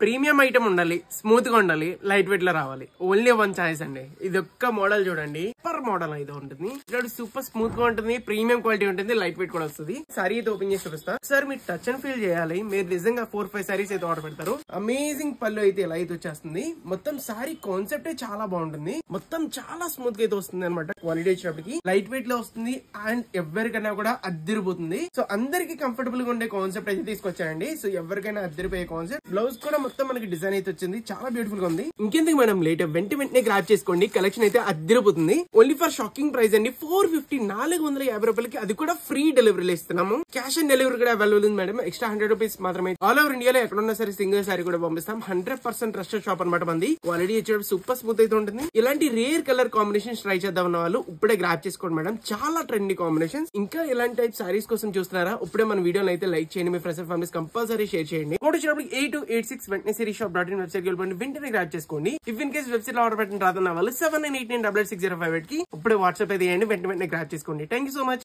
Premium item ఉండాలి, smooth గా ఉండాలి, లైట్ వెయిట్ లో రావాలి. ఓన్లీ వన్ చాయిస్ అండి. ఇది ఒక్క మోడల్ చూడండి, సూపర్ మోడల్ అయితే ఉంటుంది. ఇక్కడ సూపర్ స్మూత్ గా ఉంటుంది, ప్రీమియం క్వాలిటీ ఉంటుంది, లైట్ వెయిట్ కూడా వస్తుంది. సారీ అయితే ఓపెన్ చేసి చూపిస్తా. సార్ మీరు టచ్ అండ్ ఫీల్ చేయాలి. మీరు నిజంగా 4-5 సారీస్ అయితే ఆర్డర్ పెడతారు. అమేజింగ్ పళ్ళు అయితే ఇలా అయితే వచ్చేస్తుంది. మొత్తం సారీ కాన్సెప్ట్ చాలా బాగుంటుంది. మొత్తం చాలా స్మూత్ గా అయితే వస్తుంది అనమాట. క్వాలిటీ వచ్చేటప్పటికి లైట్ వెయిట్ లో వస్తుంది అండ్ ఎవరికైనా కూడా అద్దరిపోతుంది. సో అందరికి కంఫర్టబుల్ గా ఉండే కాన్సెప్ట్ అయితే తీసుకొచ్చానండి. సో ఎవరికైనా అద్దరిపోయే కాన్సెప్ట్. బ్లౌజ్ కూడా మొత్తం మనకి డిజైన్ అయితే వచ్చింది, చాలా బ్యూటిఫుల్ గా ఉంది. ఇంకెందుకు మేడం లేట్, వెంటనే గ్రాప్ చేసుకోండి. కలెక్షన్ అయితే అద్దరిపోతుంది. ఓన్లీ ఫర్ షాకింగ్ ప్రైస్ అండి, 450 450 రూపాయలకి. అది కూడా ఫ్రీ డెలివరీలో ఇస్తున్నాము. క్యాష్ ఆన్ డెలివరీ కూడా అవైలబుల్ ఉంది మేడం. ఎక్స్ట్రా 100 రూపీస్ మాత్రమే. ఆల్ ఓవర్ ఇండియాలో ఎక్కడున్నా సరే సింగిల్ సారీ కూడా పంపిస్తాం. 100% ట్రస్టెడ్ షాప్ అనమాట మంది. క్వాలిటీ వచ్చేటప్పుడు సూపర్ స్మూత్ అయితే ఉంటుంది. ఇలాంటి రేర్ కలర్ కాంబినేషన్స్ ట్రై చేద్దాం ఉన్న వాళ్ళు ఇప్పుడే గ్రాప్ చేసుకోండి మేడం. చాలా ట్రెండీ కాంబినేషన్స్. ఇంకా ఇలాంటి టైప్ సారీస్ కోసం చూస్తున్నారా? ఇప్పుడే మన వీడియోని అయితే లైక్ చేయండి. మీ friends and families compulsory share చేయండి. కోడ్ వచ్చినప్పుడు 8286 వెంటనే sirisshop.in వెబ్సైట్ వెళ్ళిపోండి. వెంటనే గ్రాప్ చేసుకోండి. ఇఫ్ ఇన్ కేస్ వెబ్సైట్ లో ఆర్డర్ పెట్టిన రాదన్న వాళ్ళు 7989886058 కి ఇప్పుడే వాట్సాప్ అయితే చేయండి. వెంటనే గ్రాప్ చేసుకోండి. Thank you so much.